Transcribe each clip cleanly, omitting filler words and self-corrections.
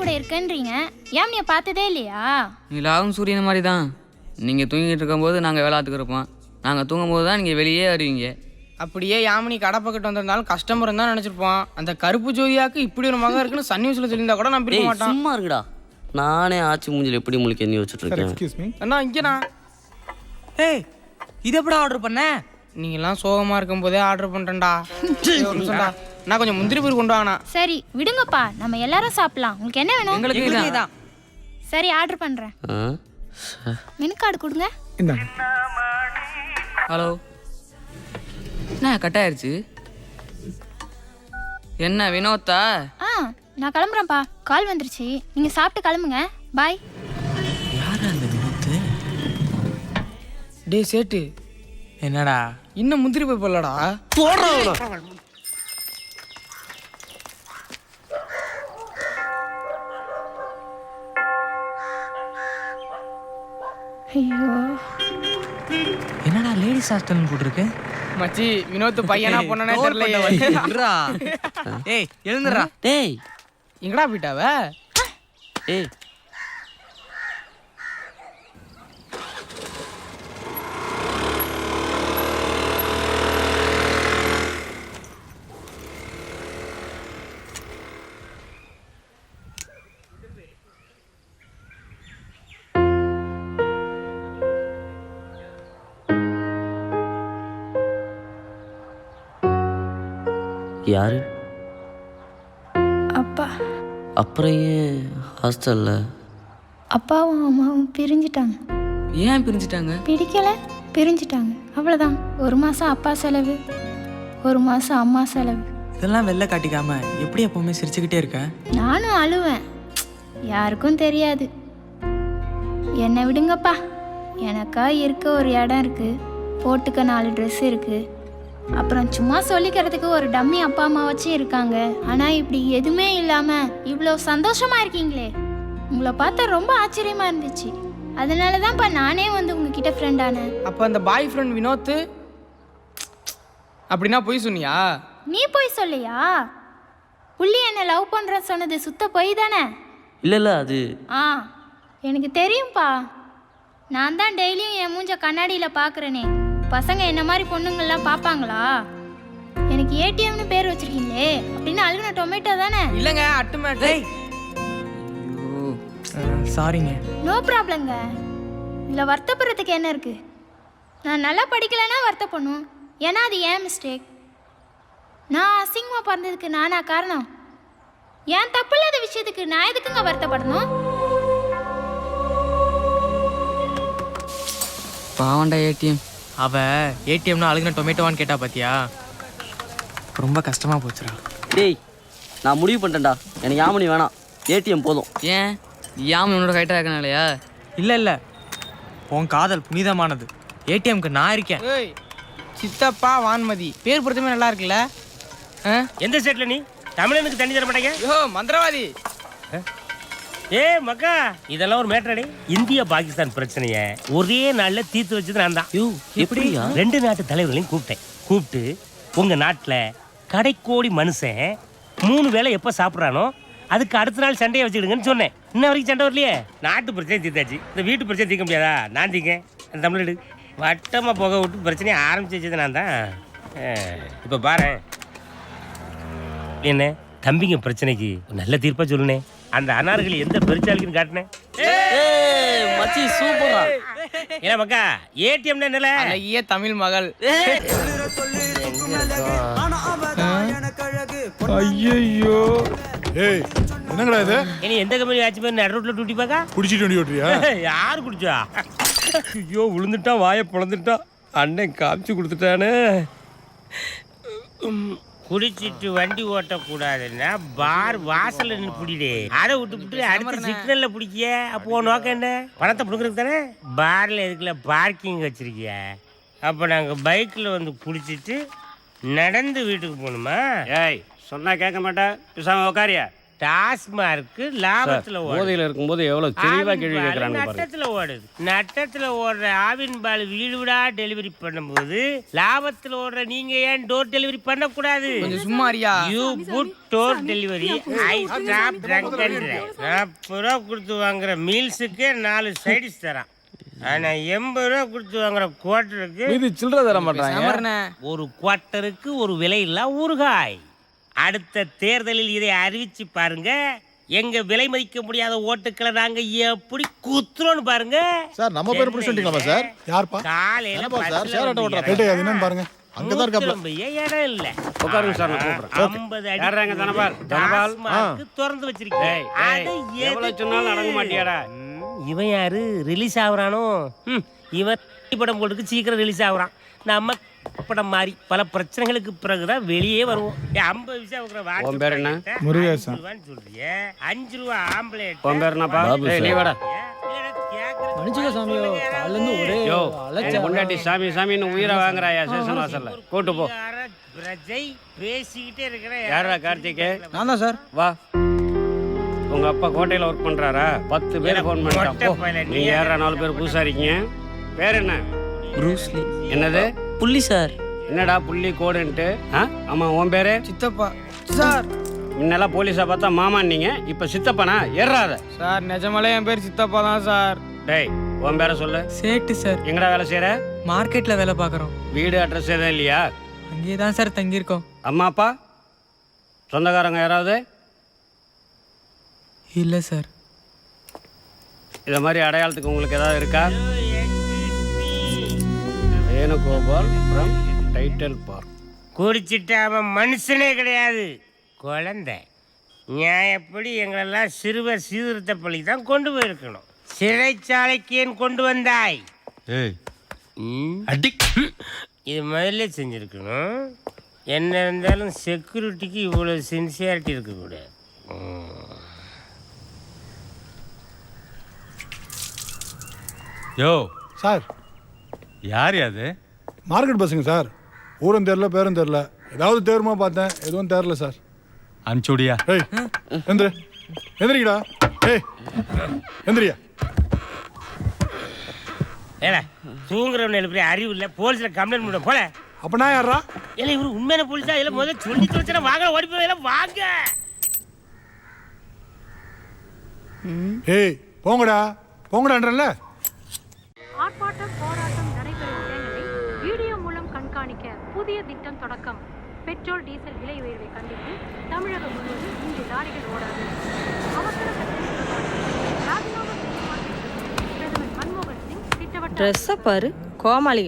கூட இருக்கேன்றீங்க, யாமினியை பார்த்ததே இல்லையா? நிலாவும் சூரியன் மாதிரி தான். நீங்கள் தூங்கிட்டு இருக்கும்போது நாங்கள் வேளாத்துக்கு இருப்போம், நாங்கள் தூங்கும்போது தான் நீங்கள் வெளியே வருவீங்க. அப்படியே யாமினி கடை பக்கத்து வந்திருந்தாலும் கஸ்டமர் தான் நினைச்சிருப்போம். அந்த கருப்பு ஜோதியாக்கு இப்படி ஒரு மகன் இருக்குன்னு சன் நியூஸ்ல சொல்லியிருந்தா கூட நம்பிருக்க மாட்டான். சும்மா இருக்குடா, நானே ஆச்சி மூஞ்சில் எப்படி முழிக்க எண்ணி வச்சுட்டு இருக்கேன். அண்ணா இங்கண்ணா. ஏய், இது எப்படா ஆர்டர் பண்ண? நீங்கெல்லாம் சோகமா இருக்கும் போதே ஆர்டர் பண்றேன்டா. ஒரு நிமிஷம்டா, நான் கொஞ்சம் முந்திரி பயிர் கொண்டு வாங்கண்ணா. சரி விடுங்கப்பா, நம்ம எல்லாரும் சாப்பிடலாம். உங்களுக்கு என்ன வேணும்? எங்களுக்கு தான். சரி ஆர்டர் பண்றேன். மெனு கார்டு கொடுங்க. ஹலோ, என்ன கட் ஆயிடுச்சு? என்ன வினோத்தா? நான் கிளம்புறேன்ப்பா, கால் வந்துருச்சு. நீங்க சாப்பிட்டு கிளம்புங்க. பாய். யாரா அந்த வினோத்து? டே சேட்டு, என்னடா இன்னும் முந்திரி பயிர் போடலடா. ஐயோ, என்னடா லேடிஸ் ஹாஸ்டல்னு போட்டுருக்கு? மச்சி, வினோத் பையனா பொண்ணனே தெரியல. ஏய் எழுந்துடா. டேய் எங்கடா போயிட்டாவ? ஏய் யாரு? அப்பா. அப்புறம் ஏன் ஹாஸ்டல்ல? அப்பாவும் அம்மாவும் பிரிஞ்சிட்டாங்க. ஏன் பிரிஞ்சுட்டாங்க? பிடிக்கல, பிரிஞ்சிட்டாங்க, அவ்வளோதான். ஒரு மாதம் அப்பா செலவு, ஒரு மாதம் அம்மா செலவு. இதெல்லாம் வெளில காட்டிக்காம எப்படி எப்பவுமே சிரிச்சுக்கிட்டே இருக்க? நானும் அழுவேன், யாருக்கும் தெரியாது. என்னை விடுங்கப்பா, எனக்கா இருக்க ஒரு இடம் இருக்குது, போட்டுக்க 4 ட்ரெஸ் இருக்குது, அப்புறம் சும்மா சொல்லிக்கிறதுக்கு ஒரு டம்மி அப்பா அம்மா வச்சு இருக்காங்க. ஆனால் இப்படி எதுவுமே இல்லாமல் இவ்வளோ சந்தோஷமாக இருக்கீங்களே, உங்களை பார்த்தா ரொம்ப ஆச்சரியமாக இருந்துச்சு. அதனால தான்ப்பா நானே வந்து உங்ககிட்ட ஃப்ரெண்டானேன். அப்போ அந்த பாய் ஃப்ரெண்ட் வினோத் அப்படின்னா போய் சொன்னியா? நீ போய் சொல்லியா? புள்ளி என்னை லவ் பண்ணுற சொன்னது சுத்த போய் தானே? இல்லை அது எனக்கு தெரியும்ப்பா. நான் தான் டெய்லியும் என் மூஞ்ச கண்ணாடியில் பார்க்குறேனே. பசங்க என்ன மாதிரி பொண்ணுங்கள்லாம் பார்ப்பாங்களா? எனக்கு ஏடிஎம்னு பேர் வச்சிருக்கீங்களே, அப்படின்னு அழுகுன டொமேட்டோ தானே? இல்லைங்க, அட்டுமேட்டை. சாரிங்க. நோ ப்ராப்ளங்க. இதில் வருத்தப்படுறதுக்கு என்ன இருக்கு? நான் நல்லா படிக்கலைன்னா வருத்தப்படணும், ஏன்னா அது ஏன் மிஸ்டேக். நான் அசிங்கமாக பிறந்ததுக்கு நானா காரணம்? ஏன் தப்பு இல்லாத விஷயத்துக்கு நான் எதுக்குங்க வருத்தப்படணும்? பாவண்டா ஏடிஎம். அவ ஏடிஎம்னா அழுகுன டொமேட்டோவான்னு கேட்டா பாத்தியா? ரொம்ப கஷ்டமா போச்சுடா. டேய், நான் முடிவு பண்ணிட்டேன்டா, எனக்கு யாமினி வேணாம், ஏடிஎம் போதும். ஏன்? யாமினி உன்னோட கைட்டாக இருக்கனாலயா? இல்லை, உன் காதல் புனிதமானது. ஏடிஎம்க்கு நான் இருக்கேன். ஏய், சித்தப்பா வான்மதி பேர் பொறுத்தமே நல்லா இருக்குல்ல? எந்த ஸ்டேட்ல நீ? தமிழனுக்கு தண்ணி தர மாட்டேங்க? யோ மந்திரவாதி. ஏ மக்கா, இதெல்லாம் ஒரு மேட்டரடி. இந்தியா பாகிஸ்தான் பிரச்சனைய ஒரே நாள்ல தீர்த்து வச்சது நான் தான். எப்படியா? 2 நாட்டு தலைவர்களையும் கூப்பிட்டு உங்க நாட்டுல கடைக்கோடி மனுஷன் 3 வேளை எப்ப சாப்பிட்றானோ அதுக்கு அடுத்த நாள் சண்டையை வச்சுக்கிடுங்கன்னு சொன்னேன். இன்ன வரைக்கும் சண்டை வரலையே. நாட்டு பிரச்சனை தீர்த்தாச்சு, இந்த வீட்டு பிரச்சனை தீர்க்க முடியாதா? நான் தீங்க அந்த தமிழ்நாடு வட்டமா புகை விட்டு பிரச்சனையை ஆரம்பிச்சு வச்சது நான் தான். இப்ப பாரு என்ன தம்பிங்க பிரச்சனைக்கு நல்ல தீர்ப்பா சொல்லுனே. அந்த அனார்களை எந்த பெருச்சாலிக்குன்னு காட்டினேன். மச்சி சூப்பரா. ஏன்னா மக்கா, ஏடிஎம் என்னல அழகிய தமிழ் மகள். ஐயோ, ஏய் என்னங்கடா இது? இனி எந்த கம்பெனி ஆச்சு பேர் நடு ரோட்ல டூட்டி பாக்கா குடிச்சிட்டு வண்டி ஓட்டுறியா? யாரு குடிச்சா? ஐயோ விழுந்துட்டான், வாயை பிளந்துட்டான், அண்ணன் காமிச்சு கொடுத்துட்டானே. குடிச்சிட்டு வண்டி ஓட்டக்கூடாதுன்னா பார் வாசல்ல நின்று பிடிடே. அதை விட்டு அடுத்த சிக்னல்ல பிடிக்கிய. அப்போ நோக்கம் என்ன? பணத்தை பிடுங்கிறது தானே. பார்ல எதுக்குல பார்க்கிங் வச்சிருக்கிய? அப்போ நாங்கள் பைக்கில் வந்து குடிச்சிட்டு நடந்து வீட்டுக்கு போகணுமா? ஏய் சொன்னா கேட்க மாட்டேன், பேசாம உட்காரியா? டாஸ்மார்க்கு லாபத்தில் போதையில் இருக்கும்போது எவ்வளோ தெளிவாக கேள்வி கேட்குறாங்க பாருங்க. நட்டத்தில் ஓடுது. நட்டத்தில் ஓடுற ஆவின் பால் வீடு வீடா டெலிவரி பண்ணும்போது லாபத்தில் ஓடுற நீங்க ஏன் டோர் டெலிவரி பண்ணக்கூடாது? கொஞ்சம் சும்மா அறியா. You put door delivery. I stop trunk and drive. 40 ரூபா கொடுத்து வாங்குற மீல்ஸுக்கு 4 சைடிஸ் தரான். ஆனா 80 ரூபா கொடுத்து வாங்குற குவார்ட்டருக்கு இது சில்லறை தர மாட்டாங்க. ஒரு குவார்ட்டருக்கு ஒரு விலையில்லா ஊறுகாய். அடுத்த தேர்தலில் இதை அறிவிச்சு பாருங்க. எங்க விலை மதிக்க முடியாத ஓட்டுக்களை நாங்க எப்படி குத்துறோம்னு பாருங்க. சார் நம்ம பேர் புடிச்சிட்டீங்களா சார்? யார்ப்பா? காலையில சார் ஷேர் ஆட்டோ ஓட்டற. கேட்டே அது என்னன்னு பாருங்க. அங்க தான் இருக்காப்ல. ரொம்ப இடம் இல்ல. உட்காருங்க சார், நான் கூப்பிடுறேன். 50 அடி யாராங்க தனபால்? தனபால் திறந்து வச்சிருக்கேன். அது எவ்வளவு சொன்னாலும் அடங்க மாட்டியாடா? இவன் யாரு ரிலீஸ் ஆகுறானோ? இவன் படம் போட்டுக்கு சீக்கிரம் ரிலீஸ் ஆகுறான். நம்ம படம் மாதிரி பல பிரச்சனைகளுக்கு பிறகுதான் வெளியே வருவோம். 50 விஷயம் உன் பேர் என்ன? முருகேசன். சொல்றிய 5 ரூபா ஆம்பளேட். உன் பேர் என்னப்பா? நீ வாடா. யோ, என் பொண்டாட்டி சாமி சாமின்னு உயிரை வாங்குறாயா ஸ்டேஷன் வாசல்ல? கூட்டு போ. பிரஜை பேசிக்கிட்டே இருக்கிற யாரா கார்த்திகே? நான் தான் சார். வா. உங்க அப்பா கோட்டையில ஒர்க் பண்றாரா? 10 பேர் ஃபோன் பண்ணிட்டான். நீங்க யாரா 4 பேர் புதுசா இருக்கீங்க? பேர் என்ன? ப்ரூஸ்லி. என்னது? புள்ளி சார். என்னடா புள்ளி கோடுன்ட்டு? ஆமா, உன் பேரு? சித்தப்பா. சார் முன்னெல்லாம் போலீஸா பார்த்தா மாமான்னீங்க, இப்ப சித்தப்பனா? ஏறாத. சார் நிஜமாலே என் பேர் சித்தப்பா தான் சார். டேய், உன் பேரை சொல்லு. சேட்டு சார். எங்கடா வேலை செய்யற? மார்க்கெட்ல வேலை பார்க்குறோம். வீடு அட்ரஸ் எதுவும் இல்லையா? அங்கேயே தான் சார் தங்கியிருக்கோம். அம்மா அப்பா சொந்தக்காரங்க யாராவது? இல்லை சார். இதை மாதிரி அடையாளத்துக்கு உங்களுக்கு ஏதாவது இருக்கா? Venugopal from title park. குடிச்சிட்டு அவன் மனுஷனே கிடையாது, குழந்தை. நியாயப்படி எங்களெல்லாம் சிறுவர் சீர்திருத்த பள்ளி தான் கொண்டு போயிருக்கணும். சிறைச்சாலைக்கு ஏன் கொண்டு வந்தாய்? அடி. இது முதல்ல செஞ்சுருக்கணும். என்ன இருந்தாலும் செக்யூரிட்டிக்கு இவ்வளோ சின்சியாரிட்டி இருக்கக்கூடாது. யோ சார் யார் அது? மார்க்கெட் பஸ்ஸுங்க சார். ஊரும் தெரியல, பேரும் தெரியல. ஏதாவது தேருமா பார்த்தேன், எதுவும் தெரியல சார். அனுப்பிச்சுடியா? ஏய் எந்திரி, எந்திரிக்கடா. ஏய் எந்திரியா. ஏடா தூங்குறவன் எழுப்பி அறிவு இல்லை, போலீஸில் கம்ப்ளைண்ட் பண்ண போல. அப்போ நான் யாரா? இல்லை இவரு உண்மையான போலீஸா? இல்லை முதல்ல சொல்லி தொலைச்சா வாங்க, ஓடி போய் வாங்க. ஏய் போங்கடா, போங்கடான்றல. ஆர்ப்பாட்டம் போராட்டம் நடைபெறும் இடங்களை வீடியோ மூலம் கண்காணிக்க புதிய திட்டம் தொடக்கம். பெட்ரோல் டீசல் விலை உயர்வை கண்டித்து தமிழகம் முழுவதும் இன்று லாரிகள் ஓடாது. அவசர ராஜினாமா செய்யுமாறு பிரதமர் மன்மோகன் சிங் திட்டவட்ட ட்ரெஸ்ஸை பாரு, கோமாளி.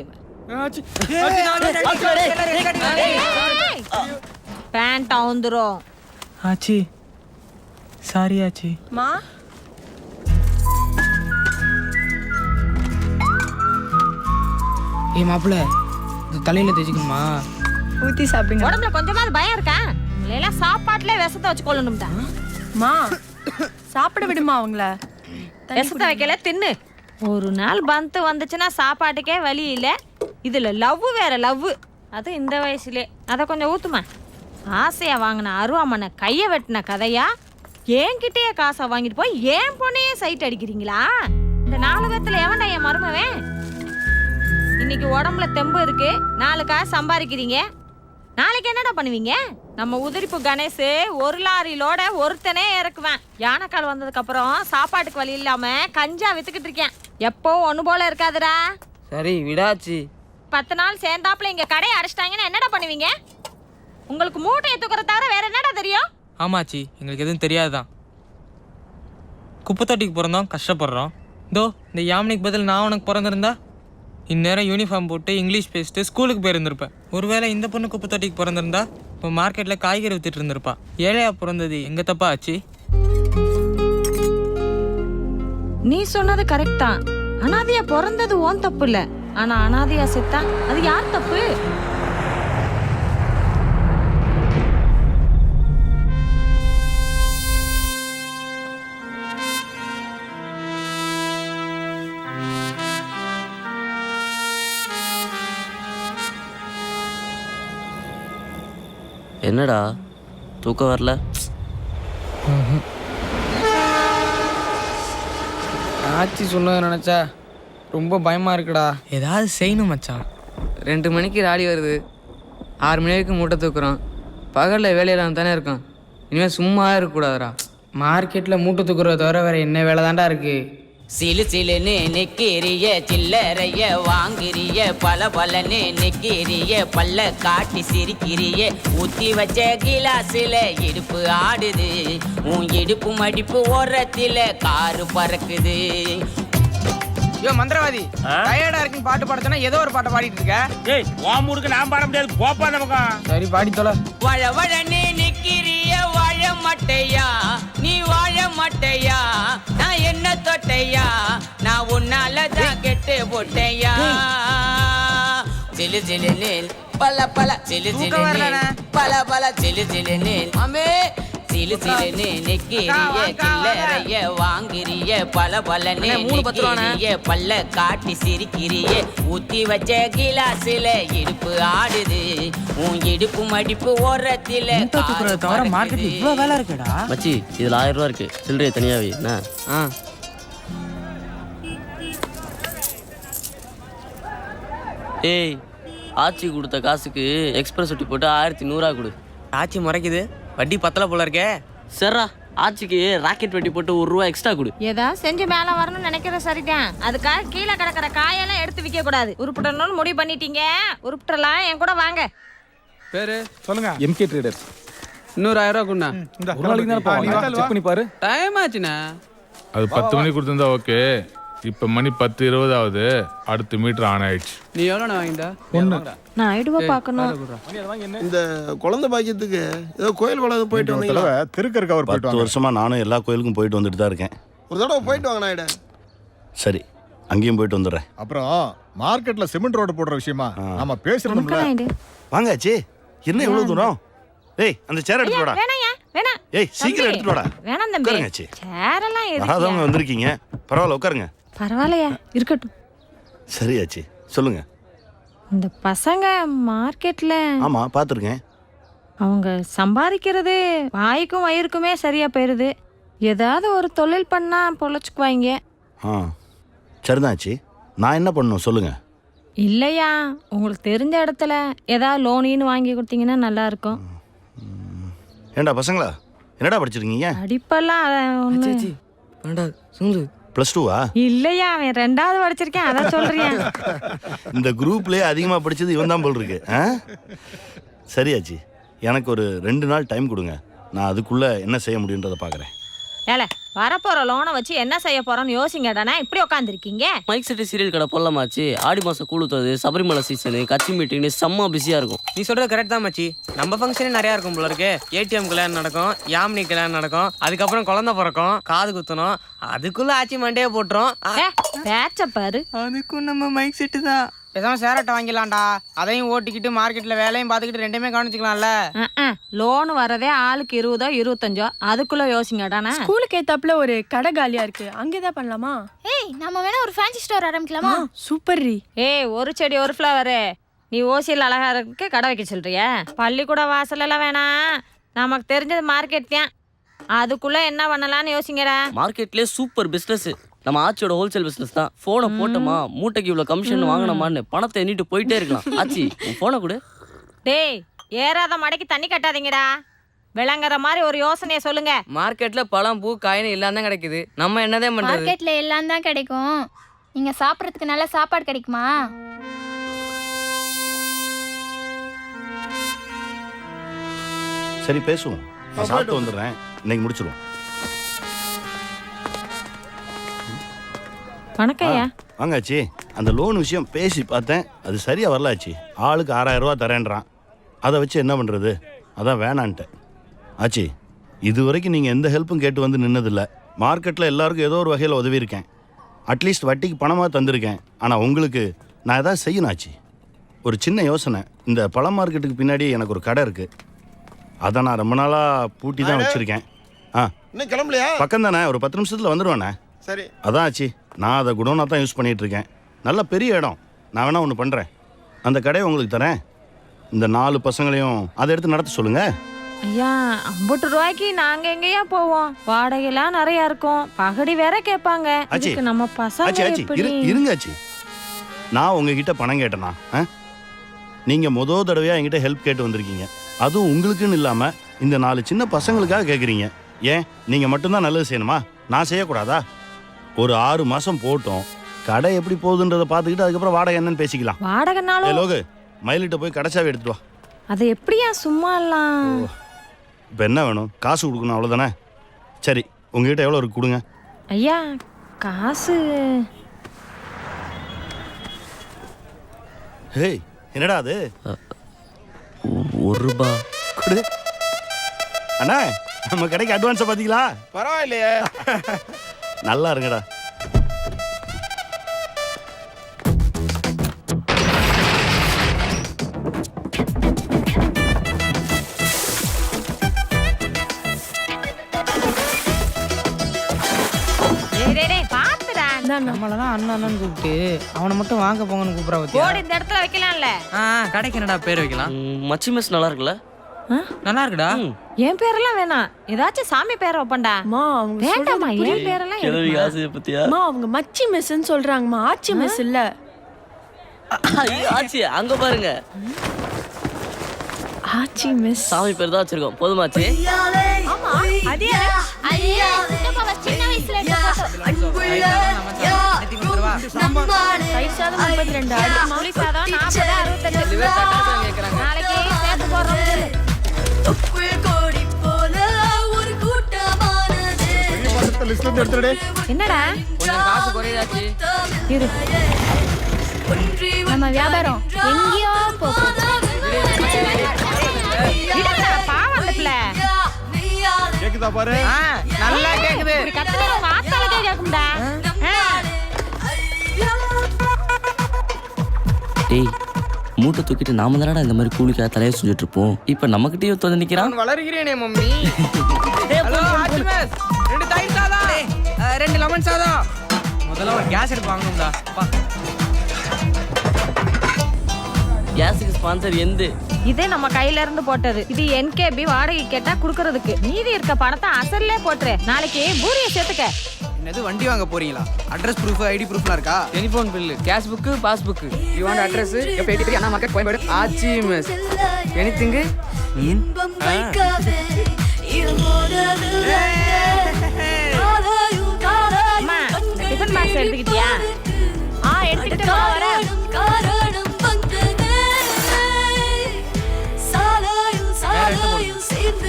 பேண்ட் அவுந்துரும். ஆச்சி சாரி ஆச்சி. மா ஏய் மாப்பிள்ள, இது தலையில தேய்ச்சிக்கணுமா? ஊற்றி சாப்பிடுங்க. உடம்புல கொஞ்சமாவது பயம் இருக்கா? எல்லாம் சாப்பாட்டுல விஷத்தை வச்சு கொள்ளணும் தான். மா சாப்பிட விடுமா அவங்கள? விஷத்தை வைக்கல, தின்னு. ஒரு நாள் பந்து வந்துச்சுன்னா சாப்பாட்டுக்கே வழி இல்லை. இதுல லவ் வேற லவ், அது இந்த வயசுலே. அதை கொஞ்சம் ஊத்துமா. ஆசையா வாங்கின அருவாமனை கையை வெட்டின கதையா? என்கிட்டயே காசை வாங்கிட்டு போய் ஏன் பொண்ணையே சைட் அடிக்கிறீங்களா? இந்த 4 பேத்துல எவன்டா என் மருமவன்? இன்னைக்கு உடம்புல தெம்பு இருக்கு, 4 காசு சம்பாதிக்கிறீங்க. நாளைக்கு என்னடா பண்ணுவீங்க? நம்ம உதிரிப்பு கணேஷ் 1 லாரியிலோட ஒருத்தனே இறக்குவேன். யானைக்கால் வந்ததுக்கு அப்புறம் சாப்பாட்டுக்கு வழி இல்லாம கஞ்சா வித்துக்கிட்டு இருக்கேன். எப்போ ஒண்ணு போல இருக்காதுடா. சரி விடாச்சு. 10 நாள் சேர்ந்தாப்புல இங்க கடையை அடைச்சிட்டாங்கன்னா என்னடா பண்ணுவீங்க? உங்களுக்கு மூட்டையை தூக்குறத தவிர வேற என்னடா தெரியும்? ஆமாச்சி, எங்களுக்கு எதுவும் தெரியாதுதான். குப்பை தொட்டிக்கு பிறந்தோம், கஷ்டப்படுறோம். இதோ இந்த யாமினிக்கு பதில் நான் உனக்கு பிறந்திருந்தா இந்நேரம் யூனிஃபார்ம் போட்டு இங்கிலீஷ் பேசிட்டு ஸ்கூலுக்கு போயிருந்திருப்பேன். ஒருவேளை இந்த பொண்ணு குப்பை தொட்டிக்கு பிறந்திருந்தா இப்போ மார்க்கெட்டில் காய்கறி வித்துட்டு இருந்திருப்பா. ஏழையா பிறந்தது எங்க தப்பா ஆச்சு? நீ சொன்னது கரெக்ட் தான். அனாதையா பிறந்தது ஓன் தப்பு இல்ல. ஆனா அனாதையா செத்தா அது யார் தப்பு? என்னடா தூக்கம் வரல? ஆச்சி சொன்னதை நினச்சா ரொம்ப பயமாக இருக்குடா. ஏதாவது செய்யணும் மச்சான். 2 மணிக்கு ராலி வருது, 6 மணி வரைக்கும் மூட்டை தூக்குறோம். பகலில் வேலையெல்லாம் தானே இருக்கோம். இனிமேல் சும்மா இருக்கக்கூடாதுடா. மார்க்கெட்டில் மூட்டை தூக்குறத தவிர வேறு என்ன வேலை தான்டா இருக்குது? சிலு சிலுன்னு நிக்கிறிய சில்லறைய வாங்கிறிய பல பலன்னு நிக்கிறிய பல்ல காட்டி சிரிக்கிறிய ஊத்தி வச்ச கிலாஸில் இடுப்பு ஆடுது, உன் இடுப்பு மடிப்பு ஓரத்தில் காரு பறக்குது. ஐயோ மந்திரவாதி, டயர்டா இருக்குன்னு பாட்டு பாட சொன்னா ஏதோ ஒரு பாட்டை பாடிட்டு இருக்க. ஏய் உன் மூடுக்கு நான் பாட முடியாது, போப்பா அந்த பக்கம். சரி பாடி தொலை. வழ வழன்னு நிக்கிறிய வாழ மட்டையா, நீ வாழ மட்டையா, நான் என்ன தொட்டையா, நான் உன்னால தான் கெட்டு போட்டையா. சிலு சிலுன்னு பல பல சிலு சிலுன்னு பல பல சிலு சிலுன்னு அமே சிலு சிலுன்னு நிக்கிறிய சில்லறைய வாங்கிறிய பல பலன்னு நிக்கிறிய பல்ல காட்டி சிரிக்கிறிய ஊத்தி வச்ச கிலாஸில் இடுப்பு ஆடுது, உன் இடுப்பு மடிப்பு ஓரத்தில் தவிர மார்க்கெட் இவ்வளோ வேலை இருக்குடா. மச்சி இதில் 1000 ரூபா இருக்கு, சில்லறையை தனியாகவே என்ன? ஏய், ஆச்சி கொடுத்த காசுக்கு எக்ஸ்பிரஸ் ஒட்டி போட்டு 1100 கொடு. ஆச்சி முறைக்குது, வட்டி பத்தல போல இருக்கே. சரிடா, ஆச்சிக்கு ராக்கெட் வெட்டி போட்டு 1 ரூபா எக்ஸ்ட்ரா கொடு. ஏதாவது செஞ்சு மேலே வரணும்னு நினைக்கிற சரிதான். அதுக்காக கீழே கிடக்கிற காயெல்லாம் எடுத்து விற்க கூடாது. உருப்பிடணும்னு முடிவு பண்ணிட்டீங்க, உருப்பிடலாம். என் கூட வாங்க. பேரு சொல்லுங்க. MK traders. இன்னொரு 1000 ரூபா கொண்டா. ஒரு நாளைக்கு தானே போவாங்க, செக் பண்ணி பாரு. டைம் ஆச்சுண்ணா. அது 10 மணிக்கு கொடுத்துருந்தா ஓகே. இப்போ மணி 10:20 ஆகுது. அடுத்த மீட்டர் ஆன் ஆயிடுச்சு. நீ எவ்வளோ வாங்கிட்டா? நான் ஐடுவா பார்க்கணும். இந்த குழந்தை பாக்கியத்துக்கு ஏதோ கோயில் வளர்ந்து போயிட்டு வந்தீங்களா? திருக்கருக்கு அவர் 10 வருஷமா நானும் எல்லா கோயிலுக்கும் போயிட்டு வந்துட்டு தான் இருக்கேன். ஒரு தடவை போயிட்டு வாங்க நாயிட. சரி, அங்கேயும் போயிட்டு வந்துடுறேன். அப்புறம் மார்க்கெட்ல சிமெண்ட் ரோடு போடுற விஷயமா நாம பேசுறோம்ல. வாங்காச்சு. என்ன இவ்வளவு தூரம்? ஏய், அந்த சேர் எடுத்து வாடா. வேணாயா, வேணாம். ஏய், சீக்கிரம் எடுத்து வாடா. வேணாம் தம்பி. உட்காருங்க. சேரெல்லாம் வராதவங்க வந்திருக்கீங்க, பரவாயில்ல உட்காருங்க. பரவாயில்லையா, இருக்கட்டும். சரியாச்சு, சொல்லுங்க. இந்த பசங்க மார்க்கெட்ல ஆமா, பார்த்துருக்கேன். அவங்க சம்பாதிக்கிறது வாய்க்கும் வயிறுக்குமே சரியா போயிருது. ஏதாவது ஒரு தொழில் பண்ணா பொழைச்சுக்குவாங்க. ஆ, சரிதாச்சு. நான் என்ன பண்ணணும் சொல்லுங்க. இல்லையா, உங்களுக்கு தெரிஞ்ச இடத்துல ஏதாவது லோனின்னு வாங்கி கொடுத்தீங்கன்னா நல்லா இருக்கும். ஏண்டா பசங்களா, என்னடா படிச்சிருக்கீங்க? படிப்பெல்லாம் ஒண்ணு. சுந்து +2வா? இல்லையா, அவன் 2வது படிச்சிருக்கேன், அதான் சொல்றேன். இந்த குரூப்லேயே அதிகமாக படித்தது இவன் தான் போல் இருக்கு. சரியாச்சு, எனக்கு ஒரு 2 நாள் டைம் கொடுங்க. நான் அதுக்குள்ளே என்ன செய்ய முடியுன்றதை பார்க்குறேன். ஏல, வரப்போற லோனை வச்சு என்ன செய்ய போறோம்னு யோசிங்கடானா இப்படி உட்காந்துருக்கீங்க. மைக் செட்டு சீரியல் கடை போடலாமாச்சு. ஆடி மாதம் கூழுத்துறது, சபரிமலை சீசனு, கட்சி மீட்டிங்னு செம்ம பிஸியாக இருக்கும். நீ சொல்றது கரெக்ட் தான் மச்சி. நம்ம ஃபங்க்ஷனே நிறையா இருக்கும் போல இருக்கு. ATM கல்யாணம் நடக்கும், யாமினி கல்யாணம் நடக்கும், அதுக்கப்புறம் குழந்தை பிறக்கும், காது குத்தணும், அதுக்குள்ள ஆச்சி மண்டையே போட்டுரும். பேச்ச பாரு. அதுக்கும் நம்ம மைக் செட்டு தான். பேசாம சேரட்டை வாங்கிடலாம்டா. அதையும் ஓட்டிக்கிட்டு மார்க்கெட்ல வேலையும் பார்த்துக்கிட்டு ரெண்டுமே கவனிச்சுக்கலாம்ல. லோன் வரதே ஆளுக்கு 20 25 அதுக்குள்ள யோசிங்கடானா. ஸ்கூலுக்கு ஏத்தாப்புல ஒரு கடை காலியா இருக்கு, அங்கேதான் பண்ணலாமா? ஏய், நம்ம வேணா ஒரு ஃபேன்சி ஸ்டோர் ஆரம்பிக்கலாமா? சூப்பர் ரீ. ஏய், ஒரு செடி ஒரு ஃப்ளவரு. நீ ஓசியில் அழகா இருக்கு கடை வைக்க சொல்றியா? பள்ளிக்கூட வாசல் எல்லாம் வேணாம், நமக்கு தெரிஞ்சது மார்க்கெட் தான். அதுக்குள்ள என்ன பண்ணலாம்னு யோசிங்கடா. மார்க்கெட்லேயே சூப்பர் பிஸ்னஸ் நம்ம ஆச்சியோட ஹோல்சேல் பிஸ்னஸ் தான். ஃபோனை போட்டோமா, மூட்டைக்கு இவ்வளோ கமிஷன் வாங்கினோமான்னு பணத்தை எண்ணிட்டு போயிட்டே இருக்கலாம். ஆச்சி, உன் ஃபோனை கொடு. டேய், ஏறாத மடைக்கு தண்ணி கட்டாதீங்கடா. விளங்குற மாதிரி ஒரு யோசனையை சொல்லுங்க. மார்க்கெட்ல பழம் பூ காயின்னு எல்லாம் தான் கிடைக்குது. நம்ம என்னதான் பண்றது? மார்க்கெட்ல எல்லாம் தான் கிடைக்கும். நீங்க சாப்பிட்றதுக்கு நல்ல சாப்பாடு கிடைக்குமா? சரி, பேசுவோம். நான் சாப்பிட்டு வந்துடுறேன், இன்னைக்கு முடிச்சிடுவோம். வணக்கம்யா. வாங்காச்சி, அந்த லோன் விஷயம் பேசி பார்த்தேன், அது சரியாக வரலாச்சு. ஆளுக்கு 6000 ரூபா தரேன்றான். அதை வச்சு என்ன பண்ணுறது? அதான் வேணான்ட்டேன். ஆச்சி, இது வரைக்கும் நீங்கள் எந்த ஹெல்ப்பும் கேட்டு வந்து நின்னதில்லை. மார்க்கெட்டில் எல்லாருக்கும் ஏதோ ஒரு வகையில் உதவி இருக்கேன். அட்லீஸ்ட் வட்டிக்கு பணமாக தந்திருக்கேன். ஆனால் உங்களுக்கு நான் எதாவது செய்யணும் ஆச்சி. ஒரு சின்ன யோசனை. இந்த பழ மார்க்கெட்டுக்கு பின்னாடி எனக்கு ஒரு கடை இருக்குது. அதை நான் ரொம்ப நாளாக பூட்டி தான் வச்சுருக்கேன். இன்னும் கிளம்பலையா? பக்கம் தானே, ஒரு 10 நிமிஷத்தில் வந்துடுவேண்ணே. சரி. அதான் ஆச்சு, நான் அதை குடோனாக தான் யூஸ் பண்ணிகிட்டு இருக்கேன். நல்ல பெரிய இடம். நான் வேணா ஒன்று பண்ணுறேன், அந்த கடையை உங்களுக்கு தரேன். இந்த 4 பசங்களையும் அதை எடுத்து நடத்த சொல்லுங்கள். ஐயா 50 ரூபாய்க்கு நாங்க எங்கேயா போவோம்? வாடகைலாம் நிறைய இருக்கும், பகடி வேற கேட்பாங்க. ஆச்சி, இதுக்கு நம்ம பசங்க ஆச்சி எப்படி? இருங்க ஆச்சி. நான் உங்ககிட்ட பணம் கேட்டேனா? நீங்க முதல் தடவையா என்கிட்ட ஹெல்ப் கேட்டு வந்திருக்கீங்க. அதுவும் உங்களுக்குன்னு இல்லாம இந்த 4 சின்ன பசங்களுக்காக கேட்குறீங்க. ஏன் நீங்க மட்டும்தான் நல்லது செய்யணுமா? நான் செய்யக்கூடாதா? ஒரு 6 மாசம் போட்டோம், கடை எப்படி போகுதுன்றதை பார்த்துக்கிட்டு அதுக்கப்புறம் வாடகை என்னன்னு பேசிக்கலாம். வாடகைனாலும் லோகு, மயிலிட்ட போய் கடைச்சாவே எடுத்துட்டு வா. அது எப்படியா சும்மா எல்லாம்? இப்போ என்ன வேணும்? காசு கொடுக்கணும், அவ்வளோதானே? சரி, உங்ககிட்ட எவ்வளோ இருக்கு கொடுங்க. ஐயா காசு ஹேய், என்னடா அது? 1 ரூபா கொடு. அண்ணா, நம்ம கடைக்கு அட்வான்ஸை பார்த்தீங்களா? பரவாயில்லையே. நல்லா இருங்கடா. நம்மளதான் அண்ணன் அண்ணன் கூப்பிட்டு அவனை மட்டும் வாங்க போங்கன்னு கூப்பிடா பத்தியா? போர்டு இந்த இடத்துல வைக்கலாம்ல? கடைக்கு என்னடா பேர் வைக்கலாம்? மச்சி மெஸ் நல்லா இருக்குல்ல? நல்லா இருக்குடா. என் பேரெல்லாம் வேணாம், ஏதாச்சும் சாமி பேரை வைப்பண்டா. வேண்டாமா, என் பேரெல்லாம் கிழவி ஆசையை பத்தியா? அவங்க மச்சி மெஸ்ன்னு சொல்றாங்கம்மா, ஆச்சி மெஸ் இல்ல. ஆச்சி அங்க பாருங்க, ஆச்சி மெஸ். சாமி பேர் தான் வச்சிருக்கோம். போதுமாச்சி? ஆமா, அதே சின்ன வயசுல சாதம் 32, புளி சாதம் 40, 68. நாளைக்கு சேர்த்து போடுறோம். என்னடா கொஞ்சம் காசு குறையாச்சு. இரு, நம்ம வியாபாரம் எங்கேயோ போகுது. பாவம் அந்த பிள்ளை. கேக்குதா பாரு? நல்லா கேக்குது. இப்படி கத்துற உங்க ஆத்தாளுக்கே கேக்கும்டா. டேய், மூட்டை தூக்கிட்டு நாம தானடா இந்த மாதிரி கூலிக்காக தலையை செஞ்சுட்டு இருப்போம். இப்ப நம்மகிட்டயே வந்து நிக்கிறான். நான் வளர்கிறேனே மம்மி. ஹலோ ஆச்சிமஸ், 2 தயிர் சாதம், 2 லெமன் சாதம். முதல்ல ஒரு கேஸ் எடுத்து வாங்கணும்டா. கேஸுக்கு ஸ்பான்சர் எந்த? இதே நம்ம கையில இருந்து போட்டது. இது NKB வாடகை கேட்டா குடுக்கறதுக்கு. மீதி இருக்க பணத்தை அசல்லே போட்டுரு. நாளைக்கு பூரிய சேர்த்துக்க. என்னது வண்டி வாங்க போறீங்களா? அட்ரஸ் ப்ரூஃப், ஐடி ப்ரூஃப்லாம் இருக்கா? Telephone bill, cash book, passbook. You want address? எப்போ 83 அண்ணா மார்க்கெட் கோயம்பேடு. ஆச்சி மெஸ். எனிதிங்? அம்மா, டிஃபன் பாக்ஸ் எடுத்துக்கிட்டியா? எடுத்துக்கிட்டு வரேன்.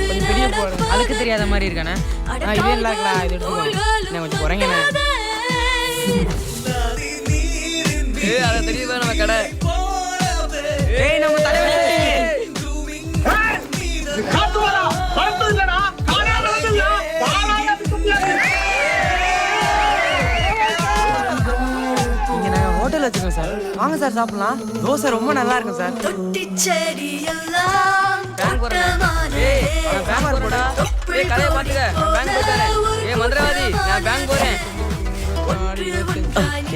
கொஞ்சம் பெரிய போடு. அதுக்கு தெரியாத மாதிரி இருக்கானே. இதே நல்லா இருக்கா? இது எடுத்துக்கோ. என்ன கொஞ்சம் குறைங்கண்ணே. அதை தெரியுதா நம்ம கடை? ஏய் நம்ம தலைவர் இங்க நாங்கள் ஹோட்டல் வச்சுக்கோங்க சார். வாங்க சார் சாப்பிடலாம். தோசை ரொம்ப நல்லா இருக்கும் சார். பேங்க் போறேன். ஏய் பேங்க் போடா. ஏய் கடையை பாத்துக்க. பேங்க் போறேன். ஏய் மந்திரவாதி, நான் பேங்க் போறேன்.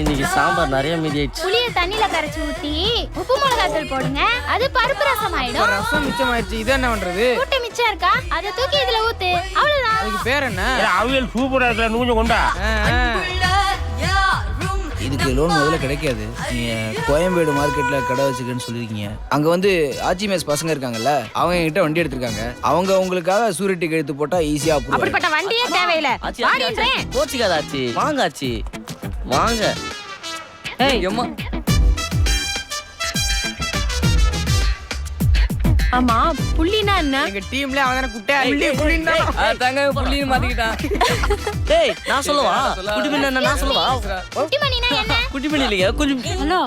இன்னைக்கு சாம்பார் நிறைய மீதி ஆயிடுச்சு. புளிய தண்ணியில கரைச்சு ஊத்தி உப்பு மிளகாத்தூள் போடுங்க, அது பருப்பு ரசம் ஆயிடும். ரசம் மிச்சம் ஆயிடுச்சு. இது என்ன பண்றது? கூட்டு மிச்சம் இருக்கா, அதை தூக்கி இதுல ஊத்து, அவ்வளவுதான். அதுக்கு பேர் என்ன? அவியல் சூப்பரா இருக்கல, நூஞ்சு கொண்டா. இதுக்கு லோன் முதல்ல கிடைக்காது. நீங்கள் கோயம்பேடு மார்க்கெட்டில் கடை வச்சுக்கன்னு சொல்லியிருக்கீங்க. அங்கே வந்து ஆச்சி மேஸ் பசங்க இருக்காங்கல்ல, அவங்க என்கிட்ட வண்டி எடுத்திருக்காங்க. அவங்க உங்களுக்காக சூரிட்டி கழுத்து போட்டால் ஈஸியாக அப்ரூவ். அப்படிப்பட்ட வண்டியே தேவையில்லை. கோச்சிக்காத ஆச்சி, வாங்க ஆச்சி வாங்க. ஏய் எம்மா ஆமா, புள்ளினா என்ன? எங்க டீம்ல அவன குட்டை புள்ளி புள்ளினா அதாங்க புள்ளின்னு மாத்திக்கிட்டான். டேய் நான் சொல்லவா? குட்டிமணி என்ன நான் சொல்லவா? குட்டிமணினா என்ன? குட்டிமணி இல்லையா? கொஞ்சம் ஹலோ,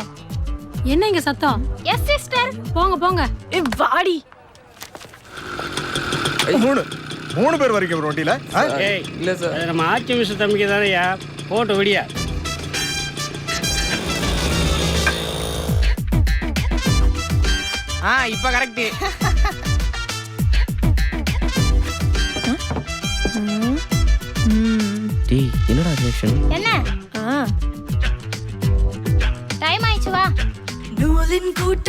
என்ன இங்க சத்தம்? Yes sister. போங்க போங்க. வாடி. 3 பேர் வரைக்கும் ஒரு வண்டியில. ஏய் இல்ல சார், அது நம்ம ஆச்சி மிஸ் தம்பிக்கு தானேயா, போட்டு விடியா. இப்ப கரெக்ட். டேய் என்னடா ரியாக்ஷன்? என்ன டைம் ஆயிடுச்சு, வா.